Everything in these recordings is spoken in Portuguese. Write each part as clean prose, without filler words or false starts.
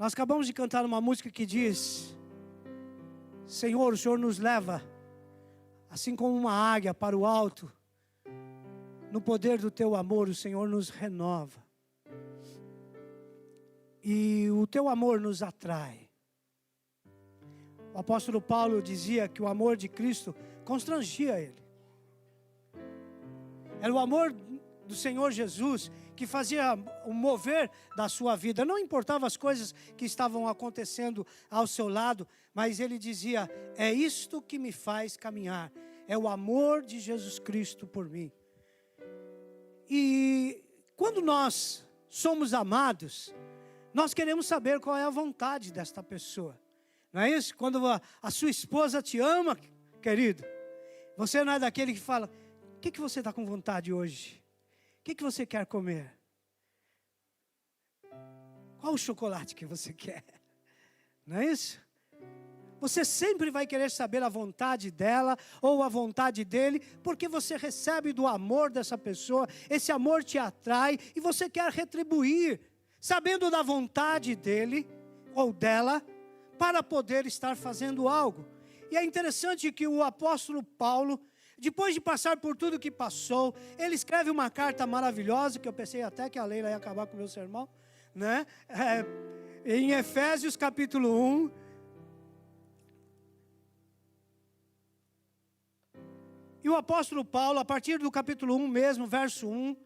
Nós acabamos de cantar uma música que diz: Senhor, o Senhor nos leva, assim como uma águia para o alto. No poder do Teu amor, o Senhor nos renova. E o Teu amor nos atrai. O apóstolo Paulo dizia que o amor de Cristo constrangia ele. Era o amor do Senhor Jesus que fazia o mover da sua vida. Não importava as coisas que estavam acontecendo ao seu lado, mas ele dizia: é isto que me faz caminhar. É o amor de Jesus Cristo por mim. E quando nós somos amados, nós queremos saber qual é a vontade desta pessoa. Não é isso? Quando a sua esposa te ama, querido, você não é daquele que fala: o que você está com vontade hoje? O que você quer comer? Qual o chocolate que você quer? Não é isso? Você sempre vai querer saber a vontade dela ou a vontade dele, porque você recebe do amor dessa pessoa, esse amor te atrai e você quer retribuir, sabendo da vontade dele ou dela, para poder estar fazendo algo. E é interessante que o apóstolo Paulo, depois de passar por tudo que passou, ele escreve uma carta maravilhosa, que eu pensei até que a Leila ia acabar com o meu sermão, né? Em Efésios capítulo 1, e o apóstolo Paulo, a partir do capítulo 1 mesmo, verso 1,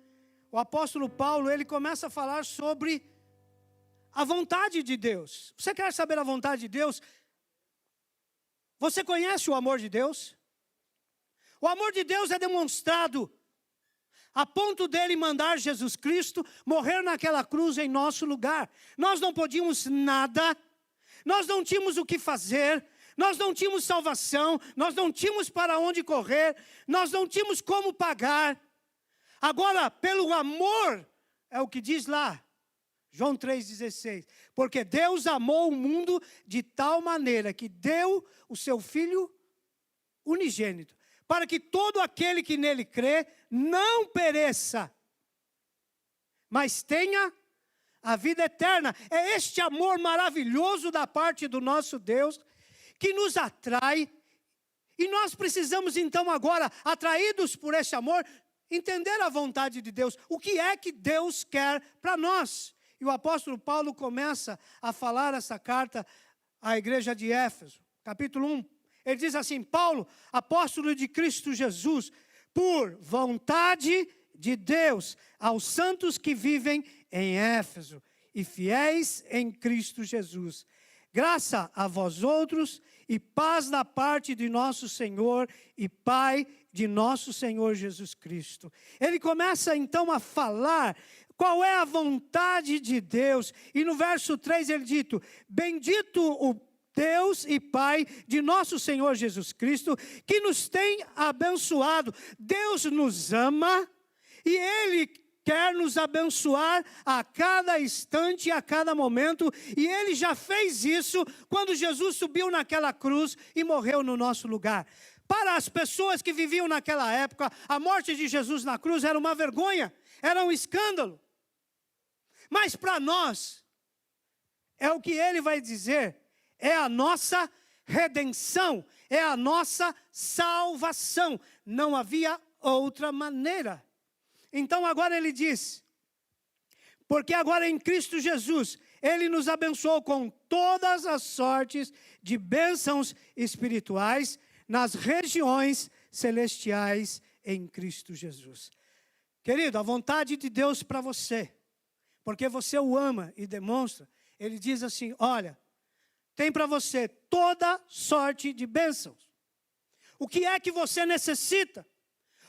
o apóstolo Paulo, ele começa a falar sobre a vontade de Deus. Você quer saber a vontade de Deus? Você conhece o amor de Deus? O amor de Deus é demonstrado a ponto dele mandar Jesus Cristo morrer naquela cruz em nosso lugar. Nós não podíamos nada, nós não tínhamos o que fazer, nós não tínhamos salvação, nós não tínhamos para onde correr, nós não tínhamos como pagar. Agora, pelo amor, é o que diz lá, João 3,16. Porque Deus amou o mundo de tal maneira que deu o seu Filho unigênito, para que todo aquele que nele crê não pereça, mas tenha a vida eterna. É este amor maravilhoso da parte do nosso Deus que nos atrai. E nós precisamos então agora, atraídos por esse amor, entender a vontade de Deus. O que é que Deus quer para nós? E o apóstolo Paulo começa a falar essa carta à igreja de Éfeso, capítulo 1. Ele diz assim: Paulo, apóstolo de Cristo Jesus, por vontade de Deus, aos santos que vivem em Éfeso e fiéis em Cristo Jesus. Graça a vós outros e paz da parte de nosso Senhor e Pai de nosso Senhor Jesus Cristo. Ele começa então a falar qual é a vontade de Deus. E no verso 3 ele diz: bendito o Deus e Pai de nosso Senhor Jesus Cristo, que nos tem abençoado. Deus nos ama e Ele quer nos abençoar a cada instante, a cada momento. E Ele já fez isso quando Jesus subiu naquela cruz e morreu no nosso lugar. Para as pessoas que viviam naquela época, a morte de Jesus na cruz era uma vergonha, era um escândalo. Mas para nós, é o que Ele vai dizer: é a nossa redenção, é a nossa salvação. Não havia outra maneira. Então agora ele diz: porque agora em Cristo Jesus, Ele nos abençoou com todas as sortes de bênçãos espirituais nas regiões celestiais em Cristo Jesus. Querido, a vontade de Deus para você, porque você o ama e demonstra, Ele diz assim: olha, tem para você toda sorte de bênçãos. O que é que você necessita?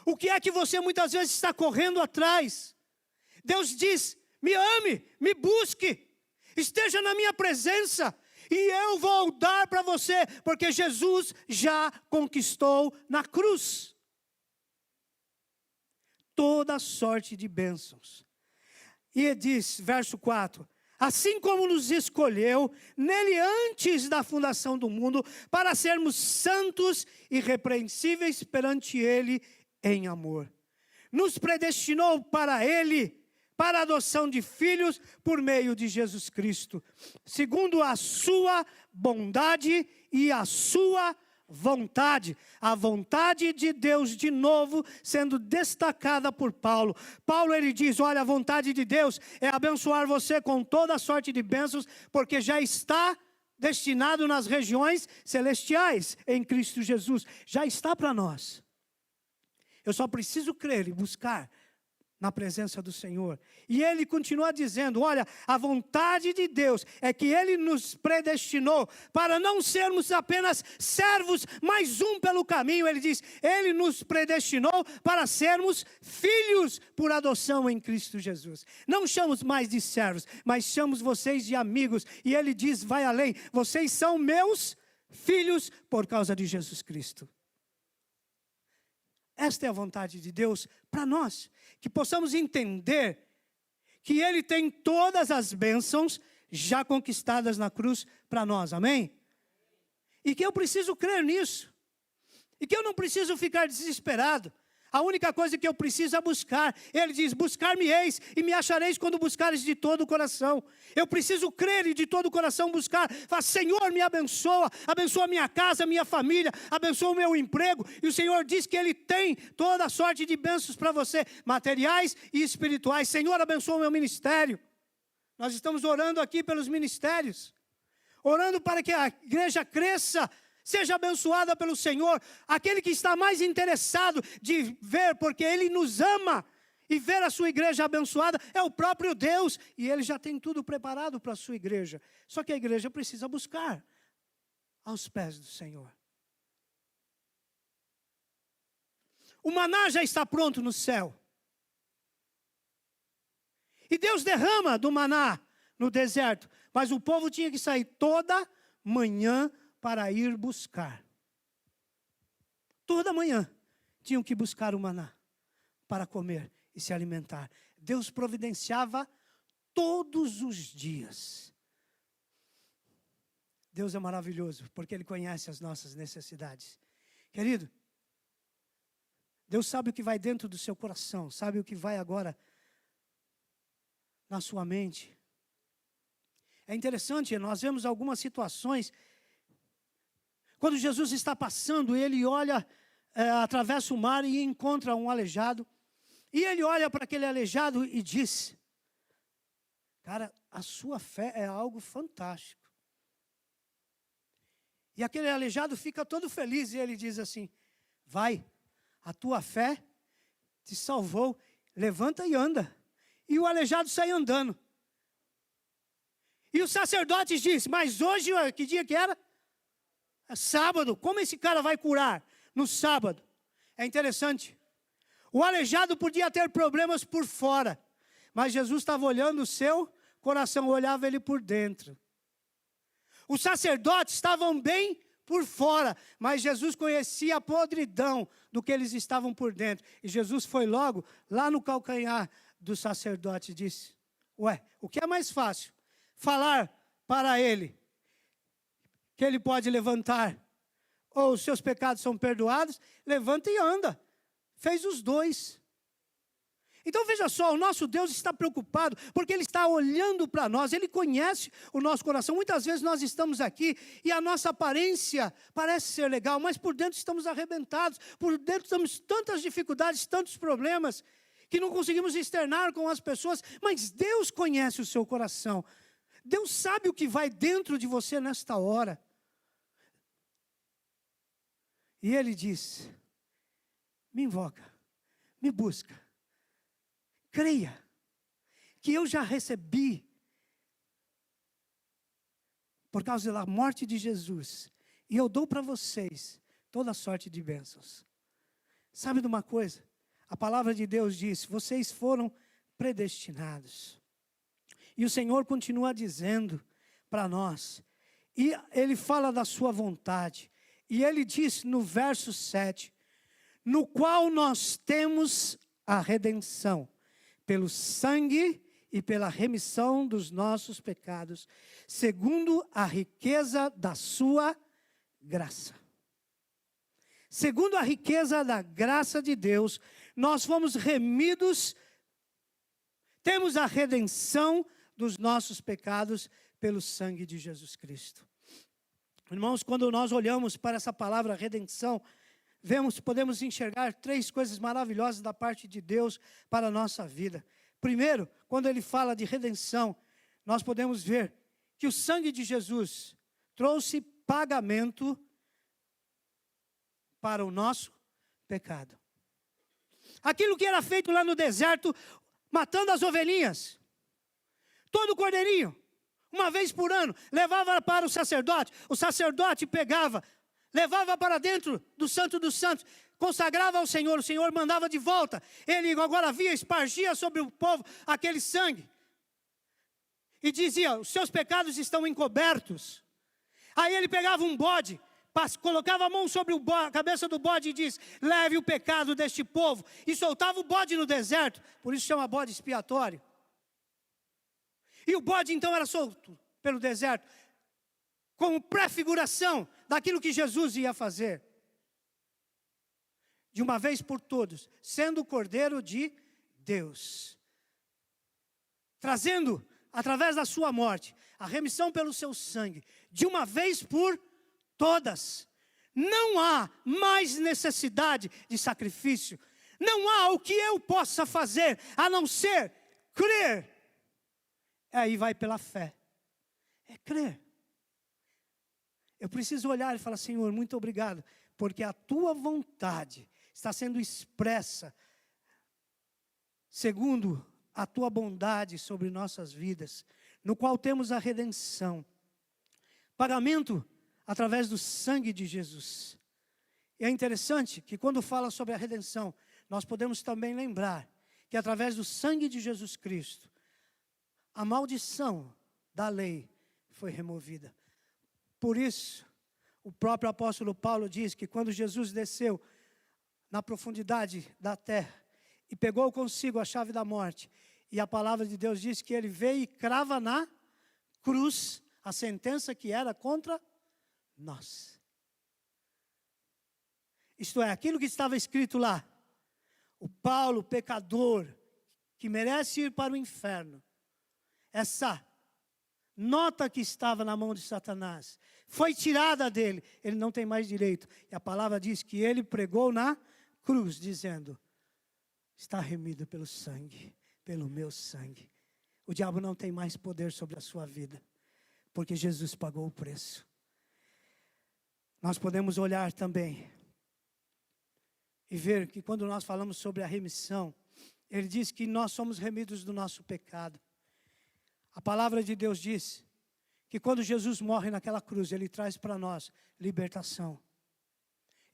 O que é que você muitas vezes está correndo atrás? Deus diz: me ame, me busque, esteja na minha presença e eu vou dar para você, porque Jesus já conquistou na cruz toda sorte de bênçãos. E diz, verso 4: assim como nos escolheu nele antes da fundação do mundo, para sermos santos e irrepreensíveis perante Ele em amor. Nos predestinou para Ele, para a adoção de filhos por meio de Jesus Cristo, segundo a sua bondade e a sua vontade. A vontade de Deus, de novo, sendo destacada por Paulo. Paulo, ele diz, olha, a vontade de Deus é abençoar você com toda a sorte de bênçãos, porque já está destinado nas regiões celestiais em Cristo Jesus. Já está para nós. Eu só preciso crer e buscar na presença do Senhor. E ele continua dizendo, olha, a vontade de Deus é que ele nos predestinou para não sermos apenas servos, mais um pelo caminho. Ele diz, ele nos predestinou para sermos filhos por adoção em Cristo Jesus. Não chamamos mais de servos, mas chamamos vocês de amigos. E ele diz, vai além, vocês são meus filhos por causa de Jesus Cristo. Esta é a vontade de Deus para nós, que possamos entender que Ele tem todas as bênçãos já conquistadas na cruz para nós, amém? E que eu preciso crer nisso, e que eu não preciso ficar desesperado. A única coisa que eu preciso é buscar. Ele diz, buscar-me-eis e me achareis quando buscares de todo o coração. Eu preciso crer e de todo o coração buscar. Fala, Senhor, me abençoa. Abençoa a minha casa, a minha família. Abençoa o meu emprego. E o Senhor diz que Ele tem toda a sorte de bênçãos para você. Materiais e espirituais. Senhor, abençoa o meu ministério. Nós estamos orando aqui pelos ministérios. Orando para que a igreja cresça. Seja abençoada pelo Senhor, aquele que está mais interessado de ver, porque Ele nos ama, e ver a sua igreja abençoada, é o próprio Deus, e Ele já tem tudo preparado para a sua igreja. Só que a igreja precisa buscar aos pés do Senhor. O maná já está pronto no céu. E Deus derrama do maná no deserto, mas o povo tinha que sair toda manhã para ir buscar. Toda manhã tinham que buscar o maná para comer e se alimentar. Deus providenciava todos os dias. Deus é maravilhoso, porque Ele conhece as nossas necessidades. Querido, Deus sabe o que vai dentro do seu coração, sabe o que vai agora na sua mente. É interessante, nós vemos algumas situações. Quando Jesus está passando, ele olha, atravessa o mar e encontra um aleijado. E ele olha para aquele aleijado e diz, cara, a sua fé é algo fantástico. E aquele aleijado fica todo feliz e ele diz assim, vai, a tua fé te salvou, levanta e anda. E o aleijado sai andando. E o sacerdote diz, mas hoje, que dia que era? É sábado, como esse cara vai curar no sábado? É interessante. O aleijado podia ter problemas por fora, mas Jesus estava olhando o seu coração, olhava ele por dentro. Os sacerdotes estavam bem por fora, mas Jesus conhecia a podridão do que eles estavam por dentro. E Jesus foi logo lá no calcanhar do sacerdote e disse, ué, o que é mais fácil? Falar para ele que ele pode levantar, ou os seus pecados são perdoados, levanta e anda. Fez os dois. Então veja só, o nosso Deus está preocupado, porque Ele está olhando para nós, Ele conhece o nosso coração. Muitas vezes nós estamos aqui, e a nossa aparência parece ser legal, mas por dentro estamos arrebentados, por dentro temos tantas dificuldades, tantos problemas, que não conseguimos externar com as pessoas, mas Deus conhece o seu coração. Deus sabe o que vai dentro de você nesta hora. E Ele diz, me invoca, me busca, creia, que eu já recebi, por causa da morte de Jesus, e eu dou para vocês toda sorte de bênçãos. Sabe de uma coisa? A palavra de Deus diz, vocês foram predestinados. E o Senhor continua dizendo para nós, e Ele fala da sua vontade, e Ele diz no verso 7, no qual nós temos a redenção, pelo sangue e pela remissão dos nossos pecados, segundo a riqueza da sua graça. Segundo a riqueza da graça de Deus, nós fomos remidos, temos a redenção dos nossos pecados pelo sangue de Jesus Cristo. Irmãos, quando nós olhamos para essa palavra redenção, podemos enxergar 3 coisas maravilhosas da parte de Deus para a nossa vida. Primeiro, quando ele fala de redenção, nós podemos ver que o sangue de Jesus trouxe pagamento para o nosso pecado. Aquilo que era feito lá no deserto, matando as ovelhinhas, todo o cordeirinho, uma vez por ano, levava para o sacerdote pegava, levava para dentro do Santo dos Santos, consagrava ao Senhor, o Senhor mandava de volta, ele agora espargia sobre o povo aquele sangue, e dizia, os seus pecados estão encobertos. Aí ele pegava um bode, colocava a mão sobre a cabeça do bode e diz, leve o pecado deste povo, e soltava o bode no deserto, por isso chama bode expiatório. E o bode então era solto pelo deserto, como prefiguração daquilo que Jesus ia fazer. De uma vez por todos, sendo o Cordeiro de Deus. Trazendo, através da sua morte, a remissão pelo seu sangue, de uma vez por todas. Não há mais necessidade de sacrifício. Não há o que eu possa fazer, a não ser crer. Aí vai pela fé. É crer. Eu preciso olhar e falar, Senhor, muito obrigado, porque a tua vontade está sendo expressa segundo a tua bondade sobre nossas vidas, no qual temos a redenção. Pagamento através do sangue de Jesus. E é interessante que quando fala sobre a redenção, nós podemos também lembrar que através do sangue de Jesus Cristo, a maldição da lei foi removida. Por isso, o próprio apóstolo Paulo diz que quando Jesus desceu na profundidade da terra e pegou consigo a chave da morte, e a palavra de Deus diz que ele veio e crava na cruz a sentença que era contra nós. Isto é, aquilo que estava escrito lá, o Paulo, pecador, que merece ir para o inferno, essa nota que estava na mão de Satanás, foi tirada dele, ele não tem mais direito. E a palavra diz que ele pregou na cruz, dizendo, está remido pelo sangue, pelo meu sangue. O diabo não tem mais poder sobre a sua vida, porque Jesus pagou o preço. Nós podemos olhar também e ver que quando nós falamos sobre a remissão, ele diz que nós somos remidos do nosso pecado. A palavra de Deus diz que quando Jesus morre naquela cruz, ele traz para nós libertação.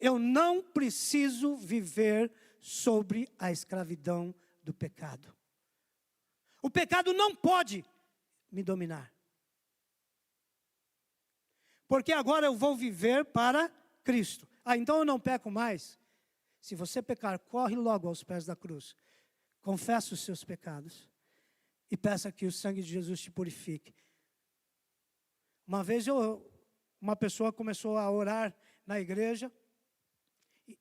Eu não preciso viver sobre a escravidão do pecado. O pecado não pode me dominar. Porque agora eu vou viver para Cristo. Então eu não peco mais. Se você pecar, corre logo aos pés da cruz. Confessa os seus pecados. E peça que o sangue de Jesus te purifique. Uma vez uma pessoa começou a orar na igreja.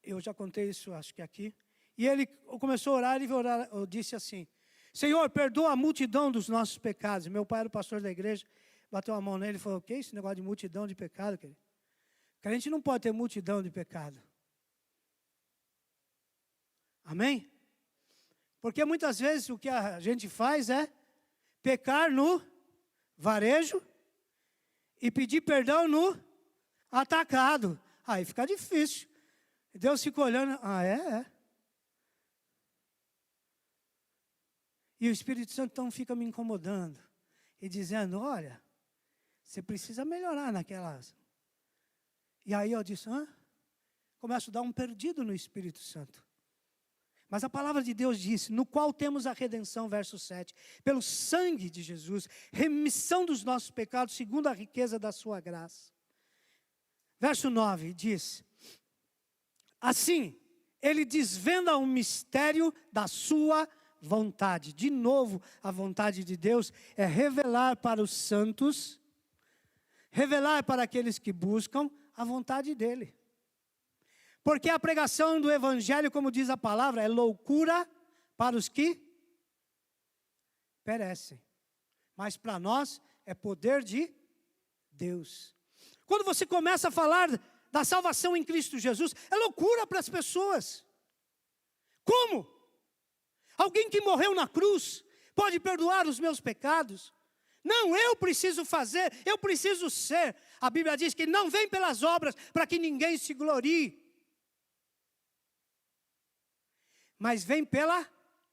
Eu já contei isso, acho que aqui. E ele começou a orar e eu disse assim, Senhor, perdoa a multidão dos nossos pecados. Meu pai era o pastor da igreja, bateu a mão nele e falou, o que é esse negócio de multidão de pecado, querido? Crente não pode ter multidão de pecado. Amém? Porque muitas vezes o que a gente faz é pecar no varejo e pedir perdão no atacado. Aí fica difícil. Deus fica olhando, é. E o Espírito Santo então fica me incomodando e dizendo, olha, você precisa melhorar naquelas. E aí eu disse, começo a dar um perdido no Espírito Santo. Mas a palavra de Deus diz, no qual temos a redenção, verso 7, pelo sangue de Jesus, remissão dos nossos pecados, segundo a riqueza da sua graça. Verso 9 diz, assim, ele desvenda o mistério da sua vontade. De novo, a vontade de Deus é revelar para os santos, revelar para aqueles que buscam a vontade dele. Porque a pregação do evangelho, como diz a palavra, é loucura para os que perecem. Mas para nós é poder de Deus. Quando você começa a falar da salvação em Cristo Jesus, é loucura para as pessoas. Como? Alguém que morreu na cruz pode perdoar os meus pecados? Não, eu preciso fazer, eu preciso ser. A Bíblia diz que não vem pelas obras para que ninguém se glorie, mas vem pela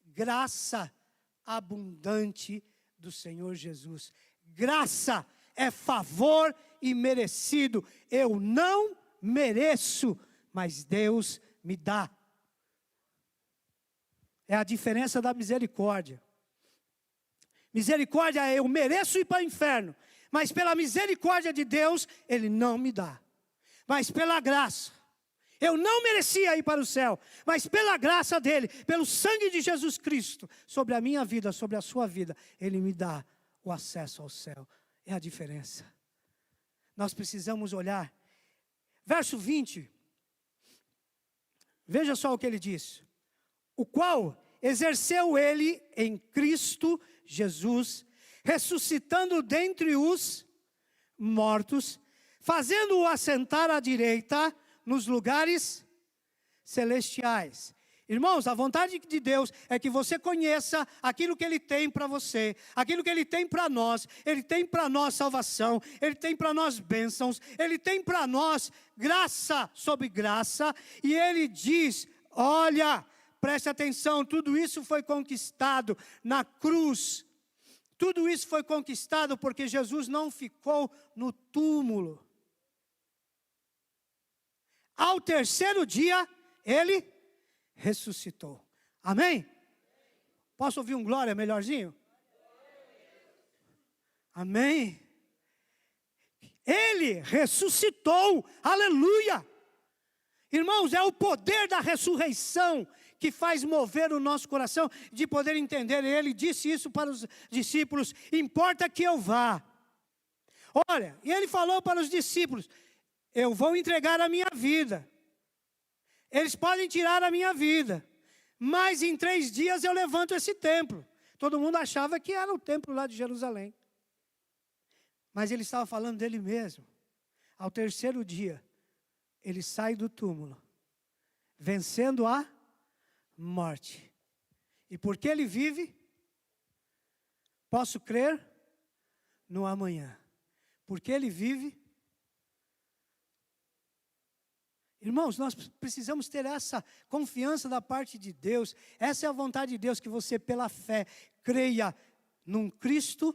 graça abundante do Senhor Jesus. Graça é favor imerecido. Eu não mereço, mas Deus me dá. É a diferença da misericórdia. Misericórdia é eu mereço ir para o inferno, mas pela misericórdia de Deus, Ele não me dá. Mas pela graça, eu não merecia ir para o céu, mas pela graça dEle, pelo sangue de Jesus Cristo, sobre a minha vida, sobre a sua vida, Ele me dá o acesso ao céu. É a diferença. Nós precisamos olhar. Verso 20, veja só o que ele diz. O qual exerceu ele em Cristo Jesus, ressuscitando dentre os mortos, fazendo-o assentar à direita nos lugares celestiais. Irmãos, a vontade de Deus é que você conheça aquilo que Ele tem para você, aquilo que Ele tem para nós. Ele tem para nós salvação, Ele tem para nós bênçãos, Ele tem para nós graça sobre graça. E Ele diz, olha, preste atenção, tudo isso foi conquistado na cruz. Tudo isso foi conquistado porque Jesus não ficou no túmulo. Ao terceiro dia, Ele ressuscitou. Amém? Posso ouvir um glória melhorzinho? Amém? Ele ressuscitou. Aleluia! Irmãos, é o poder da ressurreição que faz mover o nosso coração de poder entender. Ele disse isso para os discípulos: importa que eu vá. Olha, e ele falou para os discípulos: eu vou entregar a minha vida. Eles podem tirar a minha vida, mas em 3 dias eu levanto esse templo. Todo mundo achava que era o templo lá de Jerusalém. Mas ele estava falando dele mesmo. Ao terceiro dia, ele sai do túmulo, vencendo a morte. E porque ele vive, posso crer no amanhã. Porque ele vive. Irmãos, nós precisamos ter essa confiança da parte de Deus. Essa é a vontade de Deus, que você pela fé creia num Cristo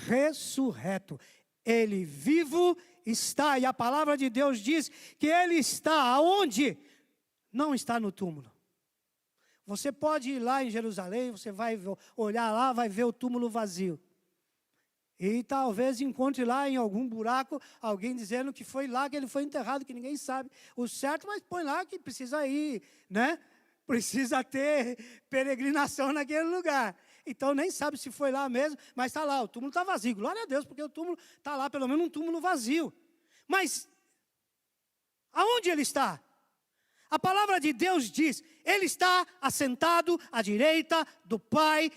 ressurreto. Ele vivo está, e a palavra de Deus diz que Ele está aonde? Não está no túmulo. Você pode ir lá em Jerusalém, você vai olhar lá, vai ver o túmulo vazio. E talvez encontre lá em algum buraco alguém dizendo que foi lá que ele foi enterrado, que ninguém sabe o certo, mas põe lá que precisa ir, né? Precisa ter peregrinação naquele lugar. Então nem sabe se foi lá mesmo, mas está lá, o túmulo está vazio. Glória a Deus, porque o túmulo está lá, pelo menos um túmulo vazio. Mas aonde ele está? A palavra de Deus diz, Ele está assentado à direita do Pai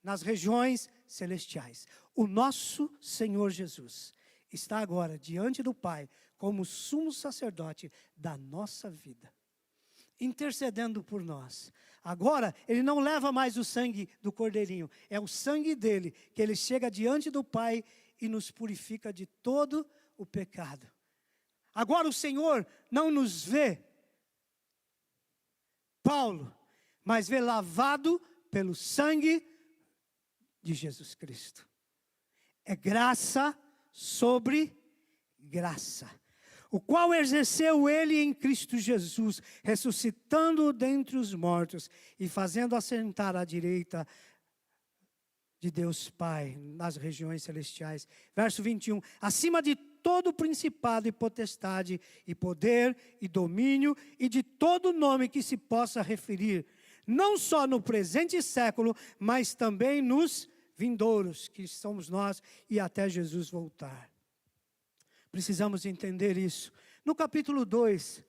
nas regiões celestiais. O nosso Senhor Jesus está agora diante do Pai como sumo sacerdote da nossa vida, intercedendo por nós. Agora, Ele não leva mais o sangue do cordeirinho, é o sangue dele que Ele chega diante do Pai e nos purifica de todo o pecado. Agora o Senhor não nos vê, Paulo, mas vê lavado pelo sangue de Jesus Cristo. É graça sobre graça, o qual exerceu ele em Cristo Jesus, ressuscitando-o dentre os mortos e fazendo assentar à direita de Deus Pai nas regiões celestiais. Verso 21, acima de todo principado e potestade e poder e domínio e de todo nome que se possa referir, não só no presente século, mas também nos vindouros, que somos nós, e até Jesus voltar. Precisamos entender isso. No capítulo 2,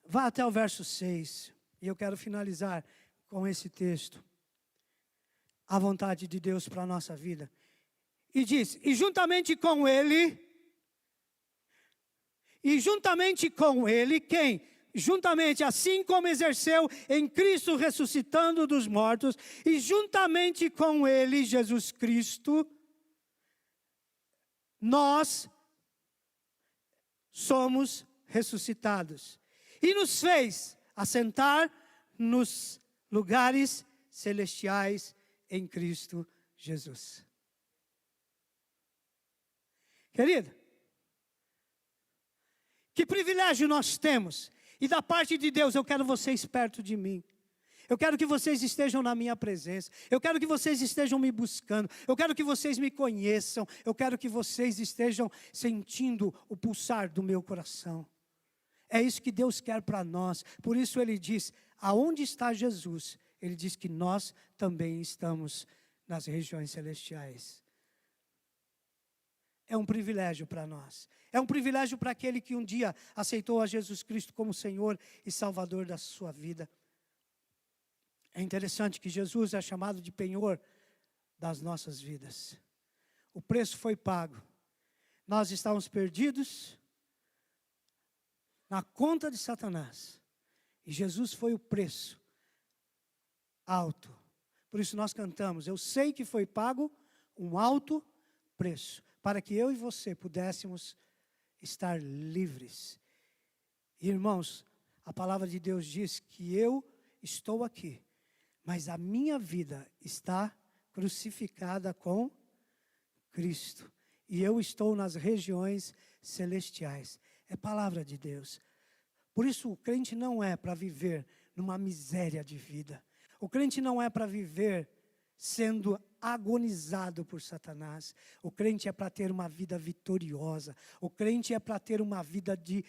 vá até o verso 6, e eu quero finalizar com esse texto. a vontade de Deus para a nossa vida. E diz, e juntamente com Ele, quem? Juntamente, assim como exerceu em Cristo ressuscitando dos mortos, e juntamente com Ele, Jesus Cristo, nós somos ressuscitados. E nos fez assentar nos lugares celestiais em Cristo Jesus. Querido, que privilégio nós temos. E da parte de Deus, eu quero vocês perto de mim. Eu quero que vocês estejam na minha presença. Eu quero que vocês estejam me buscando. Eu quero que vocês me conheçam. Eu quero que vocês estejam sentindo o pulsar do meu coração. É isso que Deus quer para nós. Por isso Ele diz, aonde está Jesus? Ele diz que nós também estamos nas regiões celestiais. É um privilégio para nós. É um privilégio para aquele que um dia aceitou a Jesus Cristo como Senhor e Salvador da sua vida. É interessante que Jesus é chamado de penhor das nossas vidas. O preço foi pago. Nós estávamos perdidos na conta de Satanás. E Jesus foi o preço alto. Por isso nós cantamos, eu sei que foi pago um alto preço, para que eu e você pudéssemos estar livres. Irmãos, a palavra de Deus diz que eu estou aqui, mas a minha vida está crucificada com Cristo. E eu estou nas regiões celestiais. É palavra de Deus. Por isso o crente não é para viver numa miséria de vida. O crente não é para viver sendo agonizado por Satanás. O crente é para ter uma vida vitoriosa. O crente é para ter uma vida de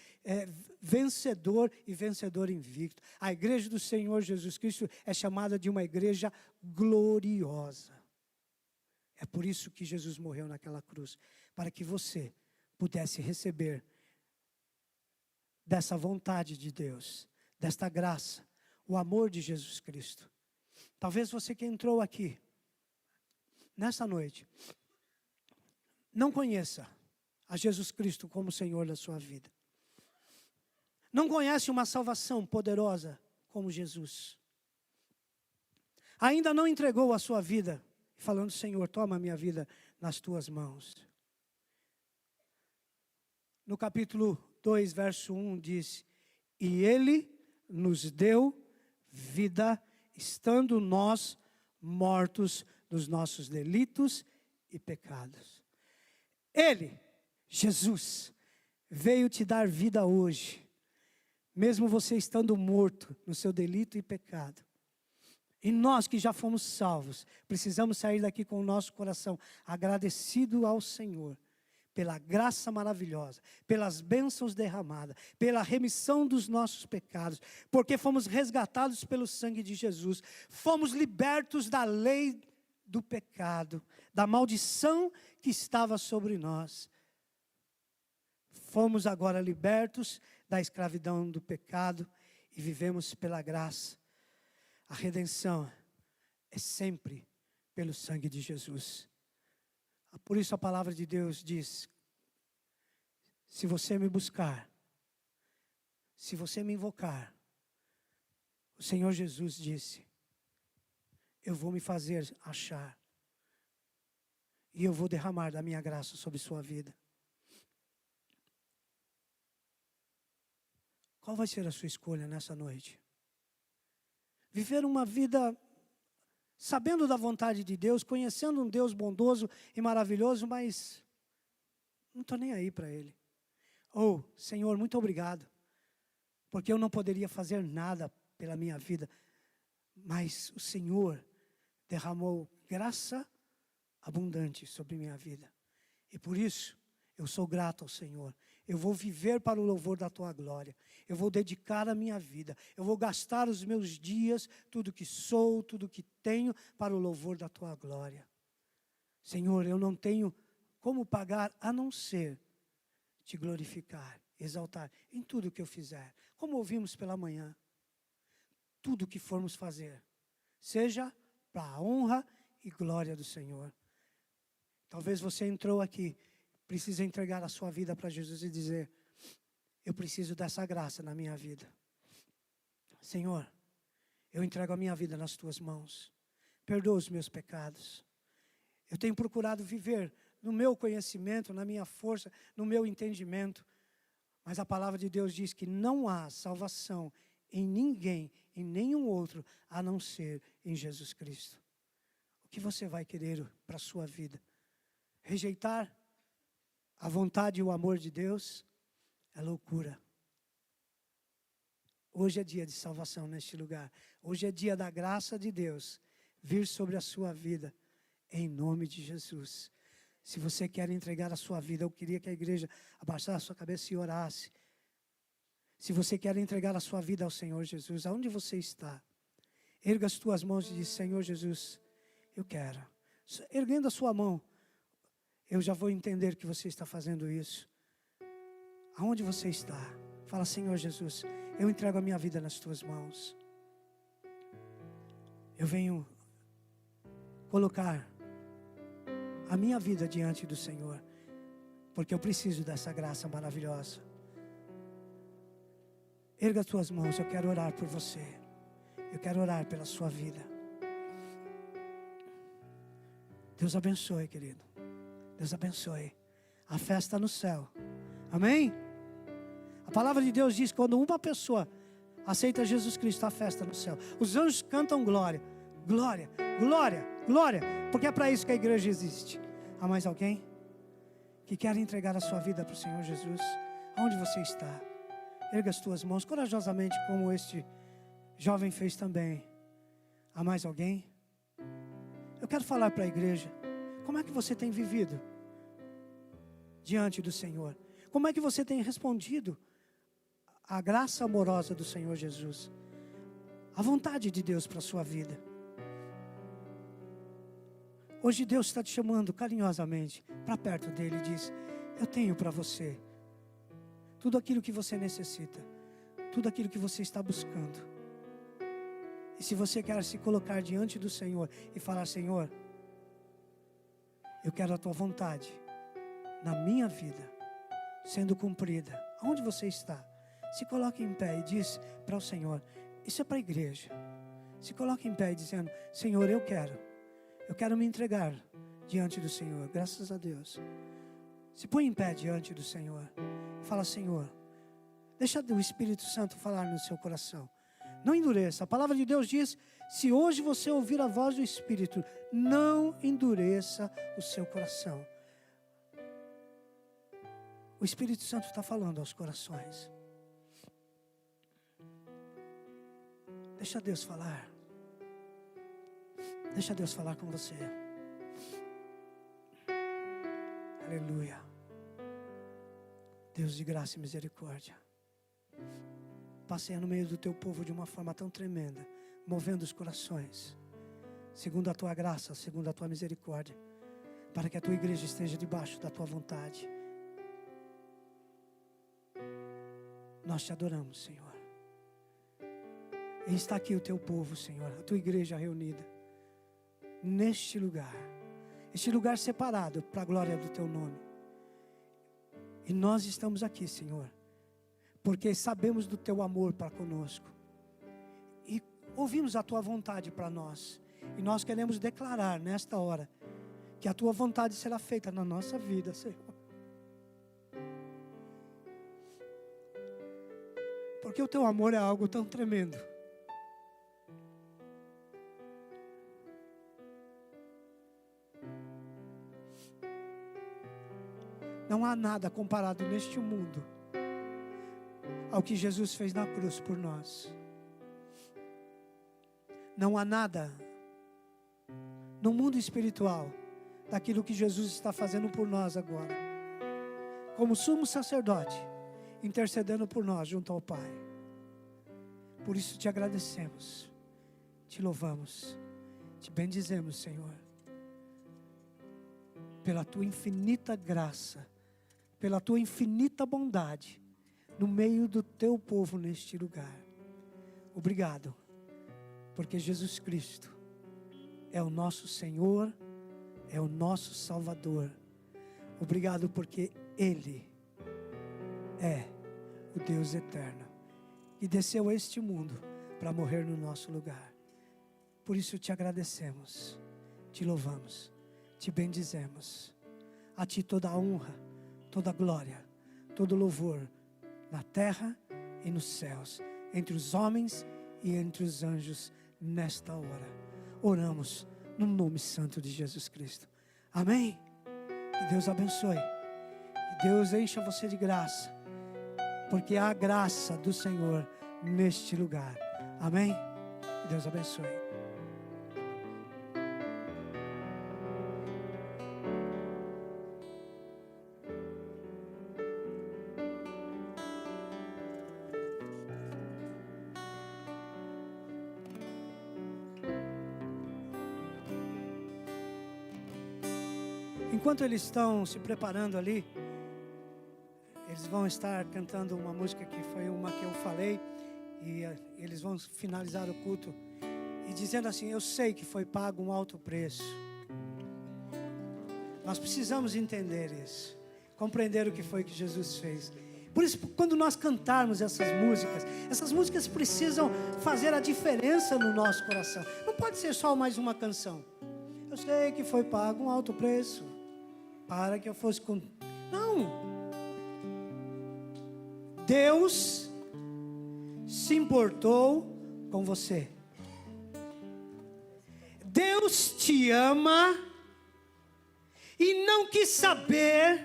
vencedor e vencedor invicto. A igreja do Senhor Jesus Cristo é chamada de uma igreja gloriosa. É por isso que Jesus morreu naquela cruz, para que você pudesse receber dessa vontade de Deus, desta graça, o amor de Jesus Cristo. Talvez você que entrou aqui, nessa noite, não conheça a Jesus Cristo como Senhor da sua vida. Não conhece uma salvação poderosa como Jesus. Ainda não entregou a sua vida, falando, Senhor, toma a minha vida nas tuas mãos. No capítulo 2, verso 1 diz, e Ele nos deu vida, estando nós mortos nos nossos delitos e pecados. Ele, Jesus, veio te dar vida hoje, mesmo você estando morto no seu delito e pecado. E nós que já fomos salvos, precisamos sair daqui com o nosso coração agradecido ao Senhor, pela graça maravilhosa, pelas bênçãos derramadas, pela remissão dos nossos pecados, porque fomos resgatados pelo sangue de Jesus, fomos libertos da lei do pecado, da maldição que estava sobre nós. Fomos agora libertos da escravidão do pecado e vivemos pela graça. A redenção é sempre pelo sangue de Jesus. Por isso a palavra de Deus diz, se você me buscar, se você me invocar, o Senhor Jesus disse, eu vou me fazer achar, e eu vou derramar da minha graça sobre sua vida. Qual vai ser a sua escolha nessa noite? Viver uma vida sabendo da vontade de Deus, conhecendo um Deus bondoso e maravilhoso, mas não estou nem aí para Ele. Ou, Senhor, muito obrigado, porque eu não poderia fazer nada pela minha vida, mas o Senhor derramou graça abundante sobre minha vida. E por isso, eu sou grato ao Senhor. Eu vou viver para o louvor da Tua glória. Eu vou dedicar a minha vida. Eu vou gastar os meus dias, tudo que sou, tudo que tenho, para o louvor da Tua glória. Senhor, eu não tenho como pagar a não ser Te glorificar, exaltar em tudo que eu fizer. Como ouvimos pela manhã. Tudo que formos fazer, seja para a honra e glória do Senhor. Talvez você entrou aqui, precisa entregar a sua vida para Jesus e dizer: eu preciso dessa graça na minha vida. Senhor, eu entrego a minha vida nas tuas mãos. Perdoa os meus pecados. Eu tenho procurado viver no meu conhecimento, na minha força, no meu entendimento. Mas a palavra de Deus diz que não há salvação em ninguém, em nenhum outro, a não ser em Jesus Cristo. O que você vai querer para a sua vida? Rejeitar a vontade e o amor de Deus é loucura. Hoje é dia de salvação neste lugar. Hoje é dia da graça de Deus vir sobre a sua vida, em nome de Jesus. Se você quer entregar a sua vida, eu queria que a igreja abaixasse a sua cabeça e orasse. Se você quer entregar a sua vida ao Senhor Jesus, aonde você está? Erga as tuas mãos e diz: Senhor Jesus, eu quero. Erguendo a sua mão, eu já vou entender que você está fazendo isso. Aonde você está? Fala: Senhor Jesus, eu entrego a minha vida nas tuas mãos. Eu venho colocar a minha vida diante do Senhor, porque eu preciso dessa graça maravilhosa. Erga as tuas mãos, eu quero orar por você. Eu quero orar pela sua vida. Deus abençoe, querido. Deus abençoe. A festa no céu. Amém? A palavra de Deus diz que quando uma pessoa aceita Jesus Cristo, a festa no céu. Os anjos cantam glória, glória, glória, glória, porque é para isso que a igreja existe. Há mais alguém que quer entregar a sua vida para o Senhor Jesus? Aonde você está? Erga as tuas mãos corajosamente, como este jovem fez também. Há mais alguém? Eu quero falar para a igreja: como é que você tem vivido diante do Senhor? Como é que você tem respondido à graça amorosa do Senhor Jesus? A vontade de Deus para a sua vida. Hoje Deus está te chamando carinhosamente para perto dele e diz: eu tenho para você tudo aquilo que você necessita, tudo aquilo que você está buscando. E se você quer se colocar diante do Senhor e falar: Senhor, eu quero a tua vontade na minha vida sendo cumprida. Aonde você está? Se coloque em pé e diz para o Senhor. Isso é para a igreja. Se coloque em pé dizendo: Senhor, eu quero me entregar diante do Senhor. Graças a Deus. Se põe em pé diante do Senhor. Fala: Senhor, deixa o Espírito Santo falar no seu coração. Não endureça. A palavra de Deus diz: se hoje você ouvir a voz do Espírito, não endureça o seu coração. O Espírito Santo está falando aos corações. Deixa Deus falar. Deixa Deus falar com você. Aleluia. Deus de graça e misericórdia, passeia no meio do teu povo de uma forma tão tremenda, movendo os corações, segundo a tua graça, segundo a tua misericórdia, para que a tua igreja esteja debaixo da tua vontade. Nós te adoramos, Senhor. E está aqui o teu povo, Senhor, a tua igreja reunida neste lugar, este lugar separado para a glória do teu nome. E nós estamos aqui, Senhor, porque sabemos do teu amor para conosco e ouvimos a tua vontade para nós. E nós queremos declarar nesta hora que a tua vontade será feita na nossa vida, Senhor. Porque o teu amor é algo tão tremendo. Não há nada comparado neste mundo ao que Jesus fez na cruz por nós. Não há nada no mundo espiritual daquilo que Jesus está fazendo por nós agora, como sumo sacerdote, intercedendo por nós junto ao Pai. Por isso te agradecemos, te louvamos, te bendizemos, Senhor, pela tua infinita graça, pela tua infinita bondade no meio do teu povo neste lugar. Obrigado, porque Jesus Cristo é o nosso Senhor, é o nosso Salvador. Obrigado porque Ele é o Deus eterno que desceu a este mundo para morrer no nosso lugar. Por isso te agradecemos, te louvamos, te bendizemos. A ti toda a honra, toda a glória, todo louvor na terra e nos céus, entre os homens e entre os anjos nesta hora. Oramos no nome santo de Jesus Cristo. Amém? Que Deus abençoe. Que Deus encha você de graça, porque há graça do Senhor neste lugar. Amém? Que Deus abençoe. Enquanto eles estão se preparando ali, eles vão estar cantando uma música que foi uma que eu falei, e eles vão finalizar o culto e dizendo assim: eu sei que foi pago um alto preço. Nós precisamos entender isso, compreender o que foi que Jesus fez. Por isso, quando nós cantarmos essas músicas precisam fazer a diferença no nosso coração. Não pode ser só mais uma canção. Eu sei que foi pago um alto preço para que eu fosse com... Não. Deus se importou com você. Deus te ama e não quis saber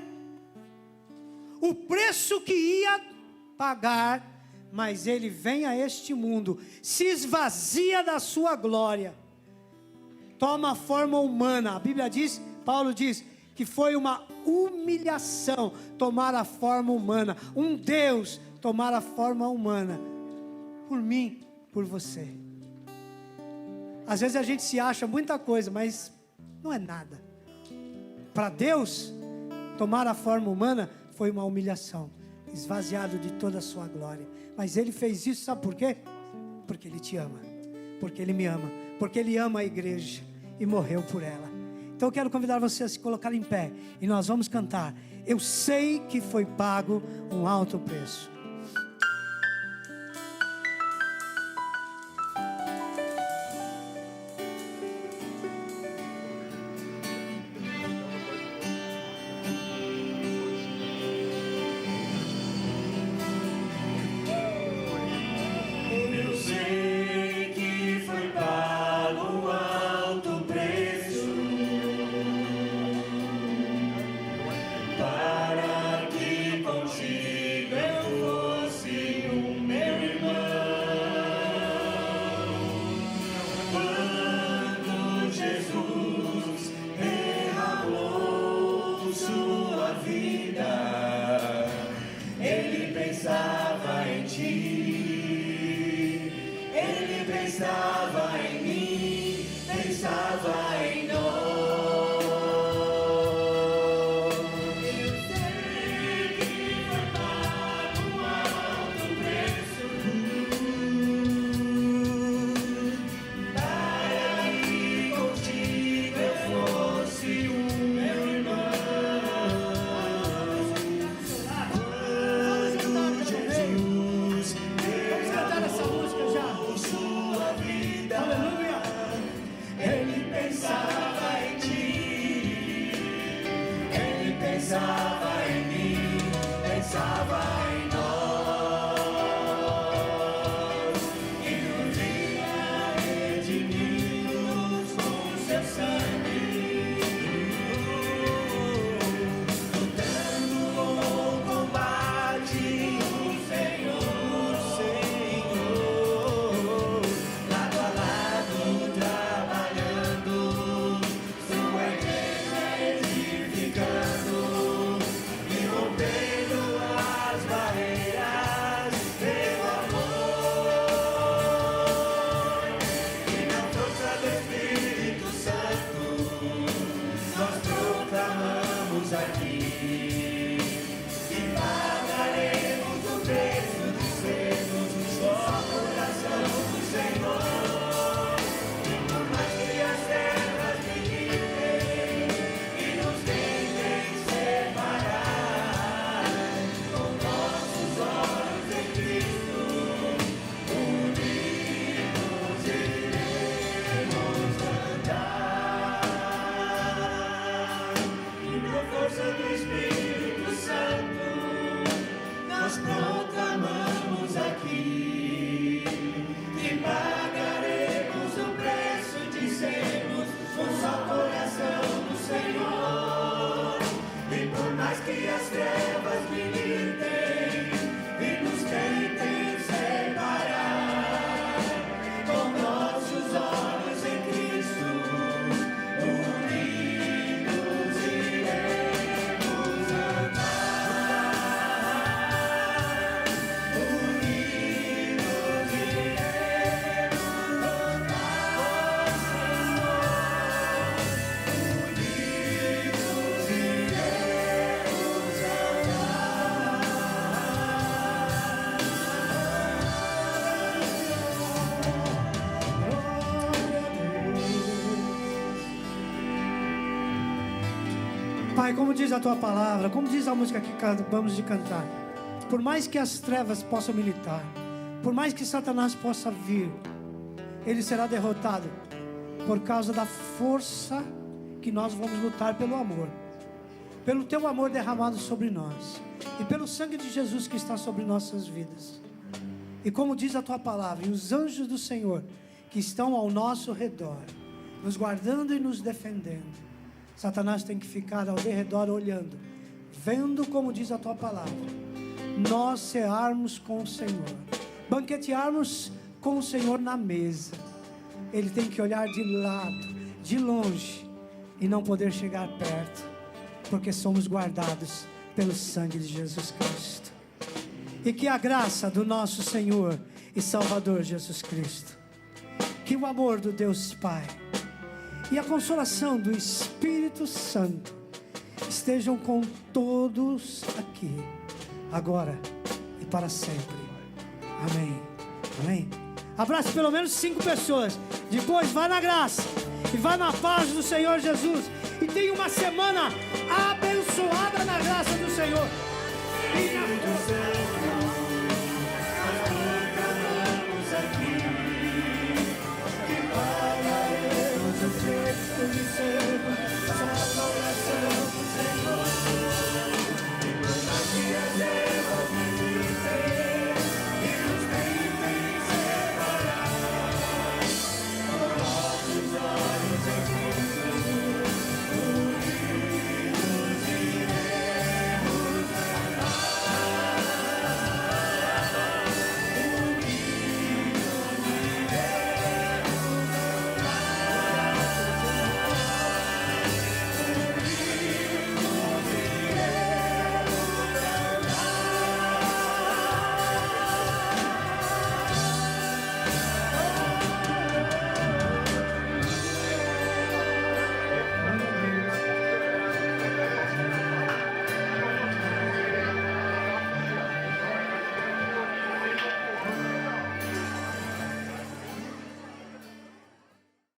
o preço que ia pagar, mas Ele vem a este mundo, se esvazia da sua glória, toma a forma humana. A Bíblia diz, Paulo diz, que foi uma humilhação tomar a forma humana. Um Deus tomar a forma humana. Por mim, por você. Às vezes a gente se acha muita coisa, mas não é nada. Para Deus, tomar a forma humana foi uma humilhação. Esvaziado de toda a sua glória. Mas Ele fez isso, sabe por quê? Porque Ele te ama. Porque Ele me ama. Porque Ele ama a igreja e morreu por ela. Então eu quero convidar você a se colocar em pé e nós vamos cantar. Eu sei que foi pago um alto preço. Pai, como diz a tua palavra, como diz a música que acabamos de cantar, por mais que as trevas possam militar, por mais que Satanás possa vir, ele será derrotado por causa da força que nós vamos lutar pelo amor, pelo teu amor derramado sobre nós e pelo sangue de Jesus que está sobre nossas vidas. E como diz a tua palavra, e os anjos do Senhor que estão ao nosso redor, nos guardando e nos defendendo, Satanás tem que ficar ao derredor olhando, vendo, como diz a tua palavra, nós cearmos com o Senhor, banquetearmos com o Senhor na mesa. Ele tem que olhar de lado, de longe, e não poder chegar perto, porque somos guardados pelo sangue de Jesus Cristo. E que a graça do nosso Senhor e Salvador Jesus Cristo, que o amor do Deus Pai e a consolação do Espírito Santo estejam com todos aqui, agora e para sempre. Amém. Amém. Abrace pelo menos 5 pessoas. Depois vá na graça e vá na paz do Senhor Jesus. E tenha uma semana abençoada na graça do Senhor.